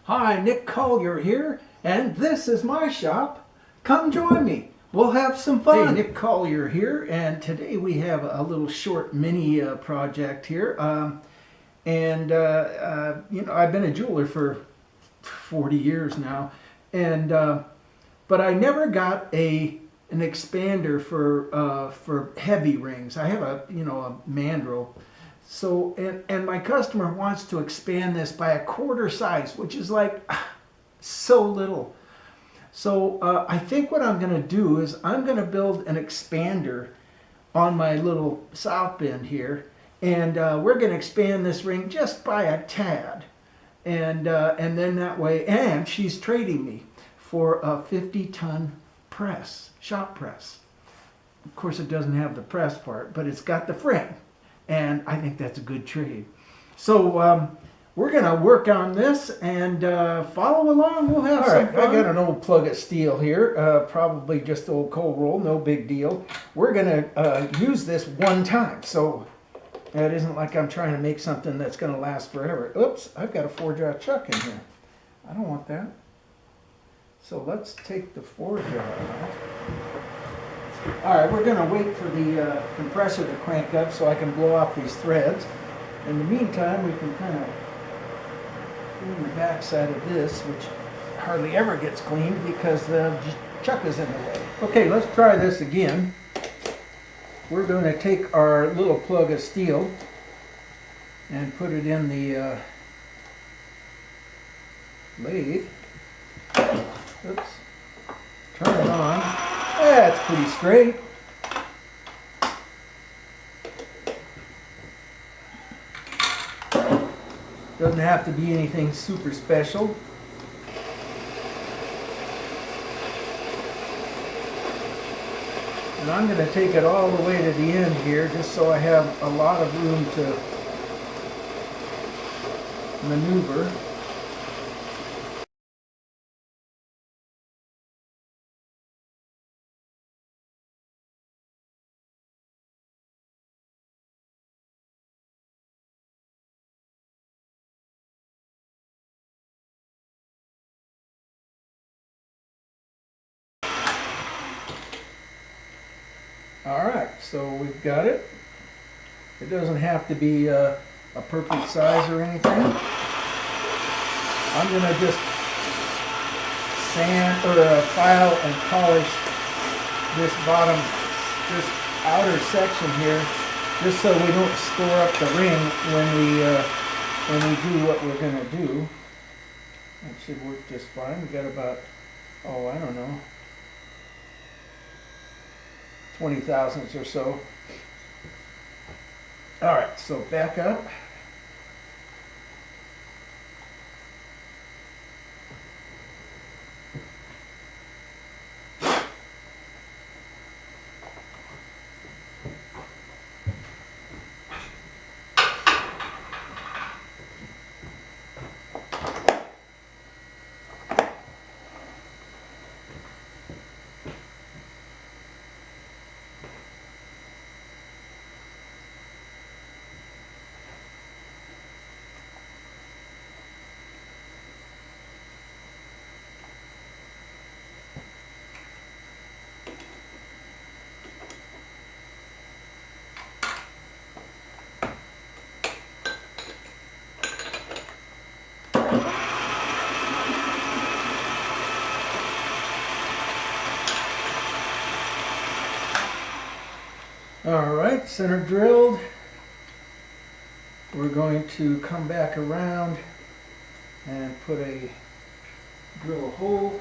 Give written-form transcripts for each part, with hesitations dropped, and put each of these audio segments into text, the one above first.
Hi, Nick Collier here, and this is my shop. Come join me. We'll have some fun. Hey, Nick Collier here, and today we have a little short mini project here. I've been a jeweler for 40 years now, and but I never got an expander for heavy rings. I have a mandrel. So, and my customer wants to expand this by a quarter size, which is like so little. So I think what I'm going to do is I'm going to build an expander on my little south bend here, and we're going to expand this ring just by a tad, and then that way, and she's trading me for a 50-ton press, shop press. Of course, it doesn't have the press part, but it's got the frame. And I think that's a good trade. So we're going to work on this and follow along. We'll have some fun. I got an old plug of steel here, probably just old cold roll, no big deal. We're going to use this one time. So it isn't like I'm trying to make something that's going to last forever. Oops, I've got a four-jaw chuck in here. I don't want that. So let's take the four-jaw out. All right, we're going to wait for the compressor to crank up so I can blow off these threads. In the meantime, we can kind of clean the back side of this, which hardly ever gets cleaned because the chuck is in the way. Okay, let's try this again. We're going to take our little plug of steel and put it in the lathe. Oops. Turn it on. That's pretty straight. Doesn't have to be anything super special. And I'm going to take it all the way to the end here just so I have a lot of room to maneuver. Alright, so we've got it. It doesn't have to be a perfect size or anything. I'm going to just sand or file and polish this bottom, this outer section here, just so we don't store up the ring when we do what we're going to do. That should work just fine. We got about, oh, I don't know, 20 thousandths or so. All right, so back up. All right, center drilled. We're going to come back around and drill a hole.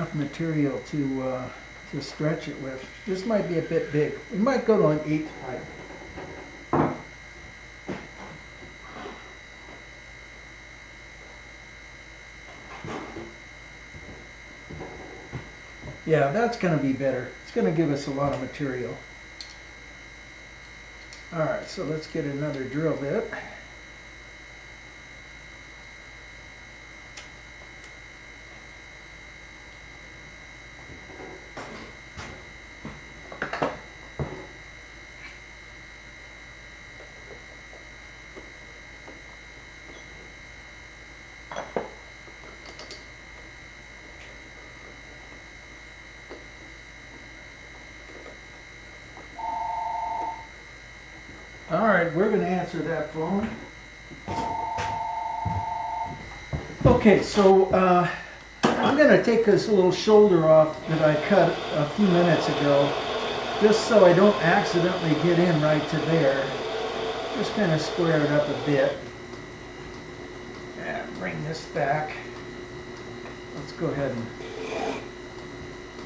enough material to stretch it with. This might be a bit big. We might go to an 1/8 pipe. Yeah, that's going to be better. It's going to give us a lot of material. All right, so let's get another drill bit. All right, we're going to answer that phone. Okay, so I'm going to take this little shoulder off that I cut a few minutes ago, just so I don't accidentally get in right to there. Just kind of square it up a bit. And bring this back. Let's go ahead and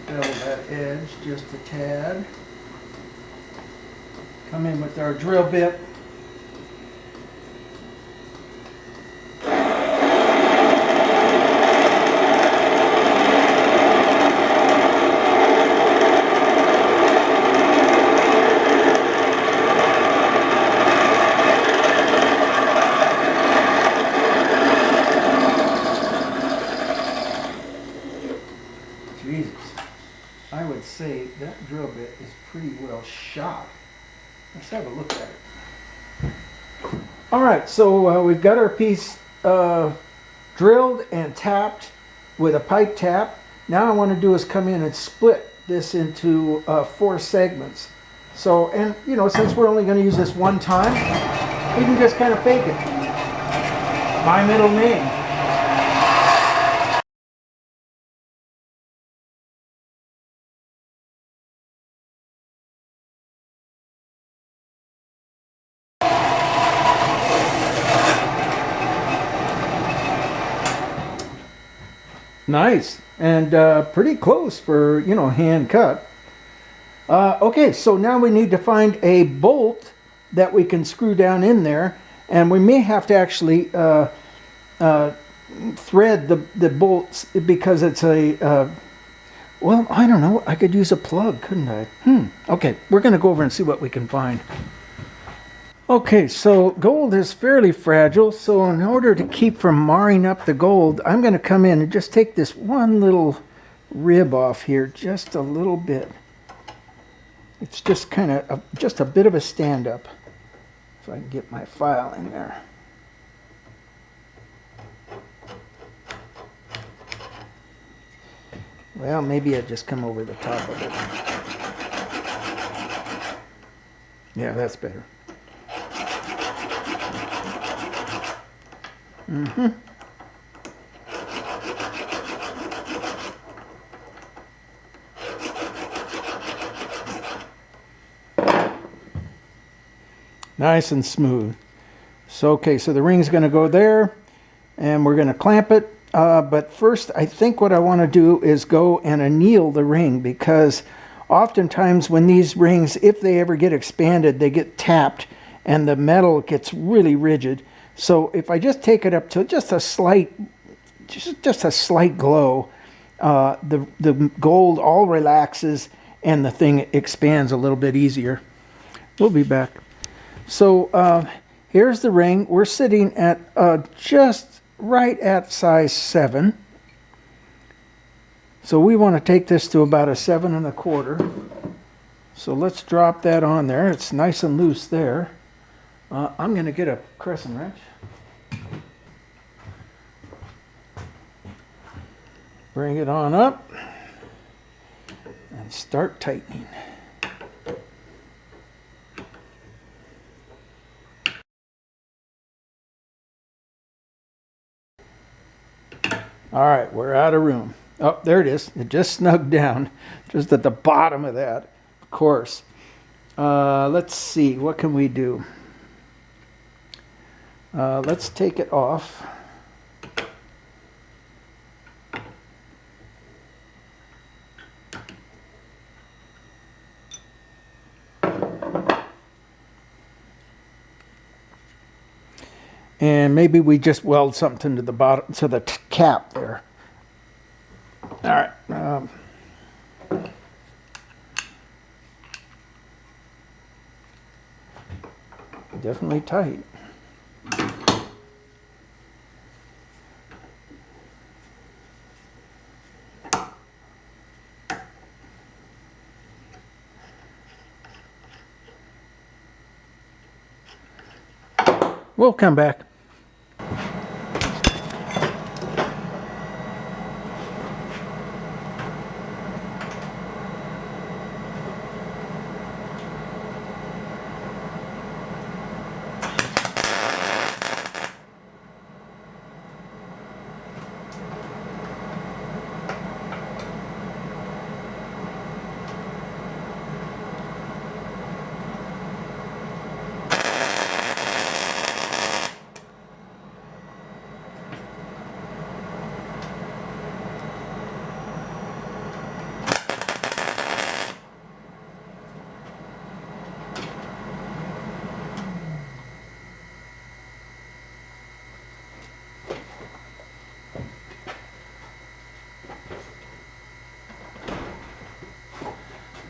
bevel that edge just a tad. Come in with our drill bit. Jesus, I would say that drill bit is pretty well shot. Let's have a look at it. All right, so we've got our piece drilled and tapped with a pipe tap. Now I want to do is come in and split this into 4 segments. So, and you know, since we're only going to use this one time, we can just kind of fake it. My middle name. Nice, and pretty close for, you know, hand cut. Okay, so now we need to find a bolt that we can screw down in there, and we may have to actually thread the bolts because it's a, well, I don't know, I could use a plug, couldn't I? Okay, we're going to go over and see what we can find. Okay, so gold is fairly fragile, so in order to keep from marring up the gold, I'm going to come in and just take this one little rib off here, just a little bit. It's just kind of just a bit of a stand-up. If I can get my file in there. Well, maybe I just come over the top of it. Yeah, that's better. Nice and smooth. So okay, so the ring's going to go there, and we're going to clamp it. But first, I think what I want to do is go and anneal the ring, because oftentimes when these rings, if they ever get expanded, they get tapped and the metal gets really rigid. So if I just take it up to just a slight glow, the gold all relaxes and the thing expands a little bit easier. We'll be back. So here's the ring. We're sitting at just right at size 7. So we want to take this to about a 7 1/4. So let's drop that on there. It's nice and loose there. I'm going to get a crescent wrench. Bring it on up and start tightening. All right, we're out of room. Oh, there it is. It just snugged down, just at the bottom of that, of course. Let's see, what can we do? Let's take it off. And maybe we just weld something to the bottom, to the cap there. All right. Definitely tight. We'll come back.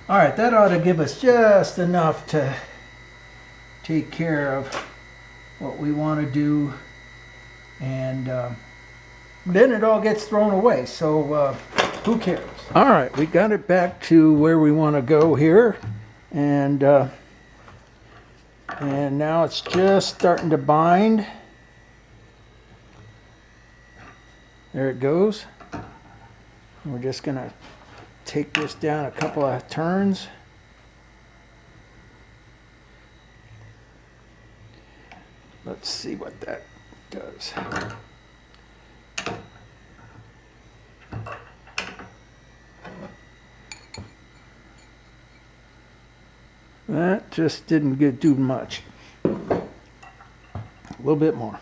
All right, that ought to give us just enough to take care of what we want to do, and then it all gets thrown away, so who cares? All right, we got it back to where we want to go here, and now it's just starting to bind. There it goes. We're just gonna take this down a couple of turns. Let's see what that does. That just didn't do much. A little bit more.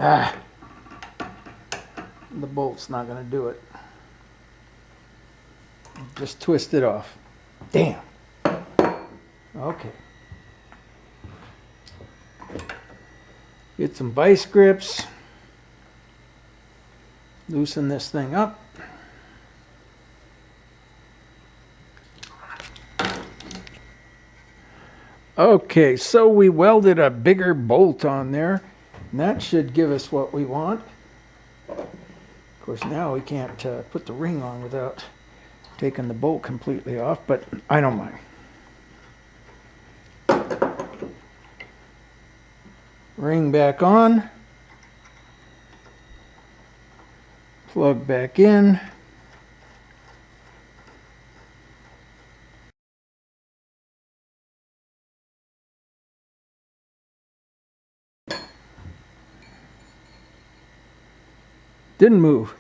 Ah, the bolt's not going to do it. Just twist it off. Damn. Okay. Get some vice grips. Loosen this thing up. Okay, so we welded a bigger bolt on there. And that should give us what we want. Of course, now we can't put the ring on without taking the bolt completely off, but I don't mind. Ring back on. Plug back in. Didn't move.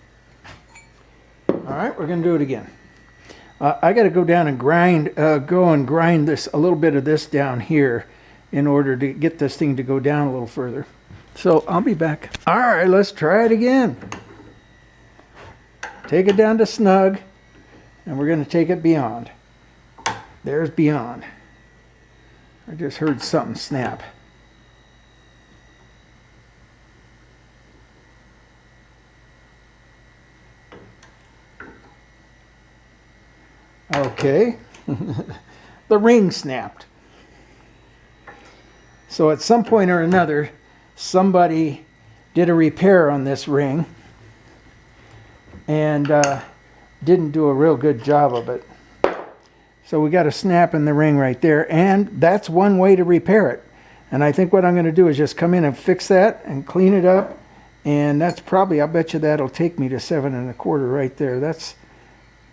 All right, we're going to do it again. I got to go down and grind this, a little bit of this down here in order to get this thing to go down a little further. So I'll be back. All right, let's try it again. Take it down to snug, and we're going to take it beyond. There's beyond. I just heard something snap. Okay, the ring snapped. So at some point or another, somebody did a repair on this ring and didn't do a real good job of it. So we got a snap in the ring right there, and that's one way to repair it. And I think what I'm going to do is just come in and fix that and clean it up, and that's probably, I'll bet you that'll take me to 7 1/4 right there. That's,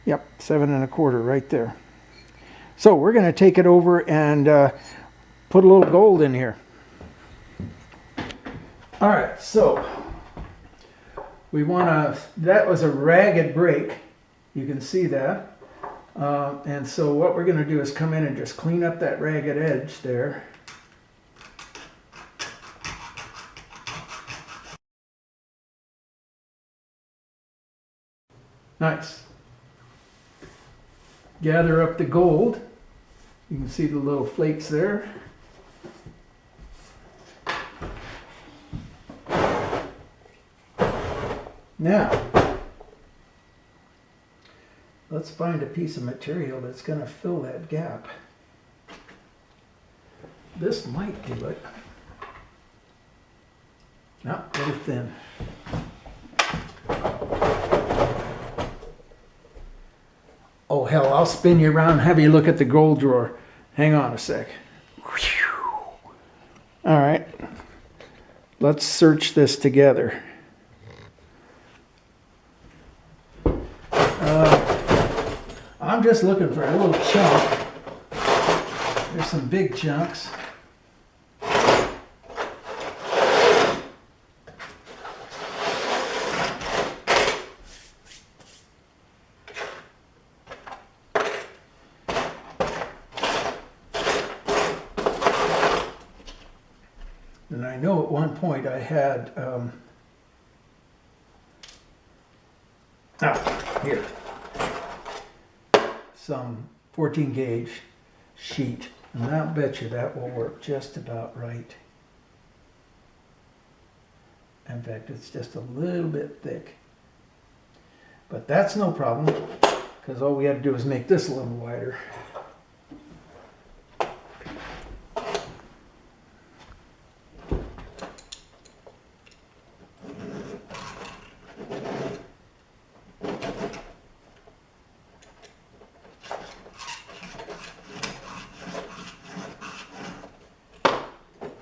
yep, 7 1/4 right there. So we're going to take it over and put a little gold in here. All right, so we want to, that was a ragged break. You can see that. And so what we're going to do is come in and just clean up that ragged edge there. Nice. Gather up the gold. You can see the little flakes there. Now, let's find a piece of material that's going to fill that gap. This might do it. No, a little thin. Oh hell, I'll spin you around and have you look at the gold drawer. Hang on a sec. All right, let's search this together. I'm just looking for a little chunk. There's some big chunks. And I know at one point I had, here, some 14 gauge sheet. And I'll bet you that will work just about right. In fact, it's just a little bit thick. But that's no problem, because all we had to do is make this a little wider.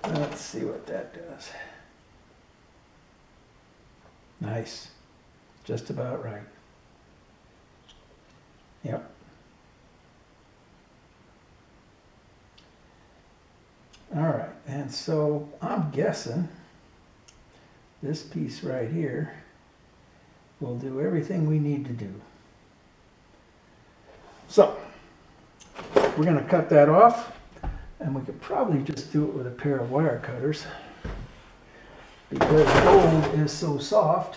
Let's see what that does. Nice. Just about right. Yep. All right, and so I'm guessing this piece right here will do everything we need to do. So we're going to cut that off. And we could probably just do it with a pair of wire cutters because gold is so soft.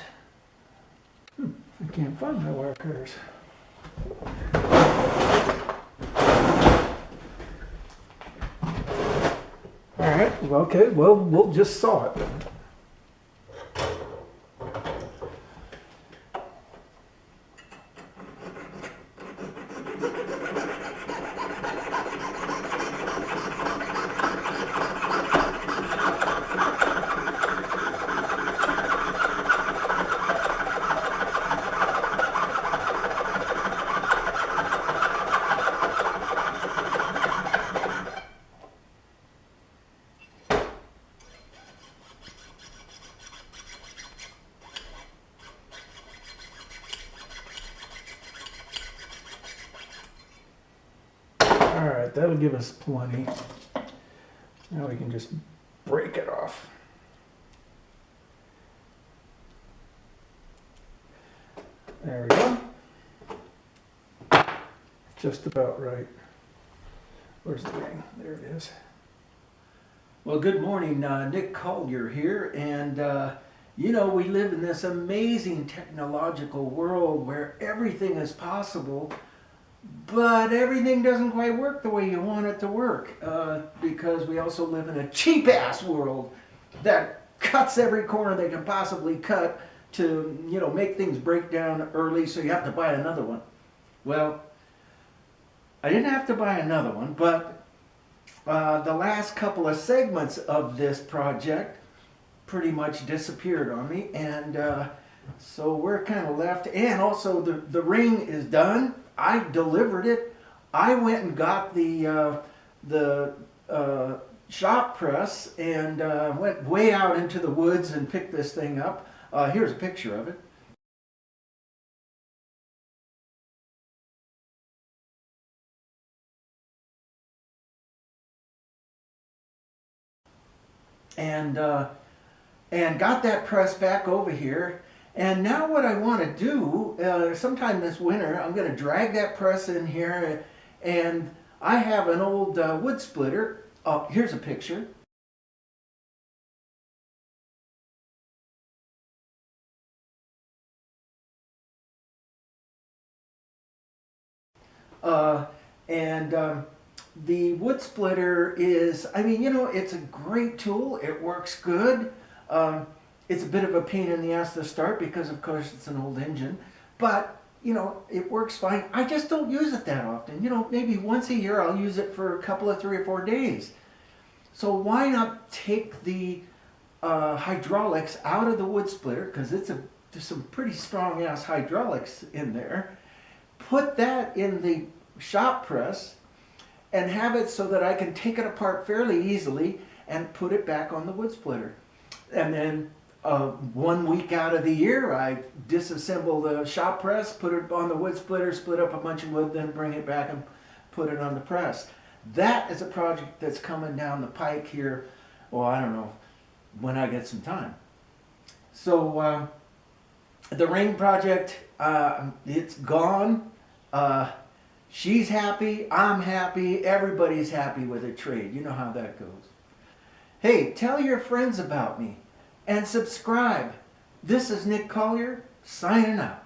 I can't find my wire cutters. All right, well, okay, well, we'll just saw it. All right, that'll give us plenty. Now we can just break it off. There we go. Just about right. Where's the ring? There it is. Well, good morning. Nick Collier here. And, you know, we live in this amazing technological world where everything is possible. But everything doesn't quite work the way you want it to work because we also live in a cheap-ass world that cuts every corner they can possibly cut to, you know, make things break down early so you have to buy another one. Well, I didn't have to buy another one, but the last couple of segments of this project pretty much disappeared on me, and so we're kind of left. And also the ring is done. I delivered it. I went and got the shop press and went way out into the woods and picked this thing up. Here's a picture of it. And got that press back over here. And now what I want to do, sometime this winter, I'm going to drag that press in here, and I have an old wood splitter. Oh, here's a picture. Uh, and the wood splitter is, I mean, you know, it's a great tool. It works good. Um, it's a bit of a pain in the ass to start because, of course, it's an old engine. But, you know, it works fine. I just don't use it that often. You know, maybe once a year I'll use it for a couple of 3 or 4 days. So why not take the hydraulics out of the wood splitter, because there's some pretty strong ass hydraulics in there, put that in the shop press and have it so that I can take it apart fairly easily and put it back on the wood splitter. And then 1 week out of the year, I disassemble the shop press, put it on the wood splitter, split up a bunch of wood, then bring it back and put it on the press. That is a project that's coming down the pike here. Well, I don't know when I get some time. So the ring project, it's gone. She's happy, I'm happy, everybody's happy with a trade. You know how that goes. Hey, tell your friends about me and subscribe. This is Nick Collier signing out.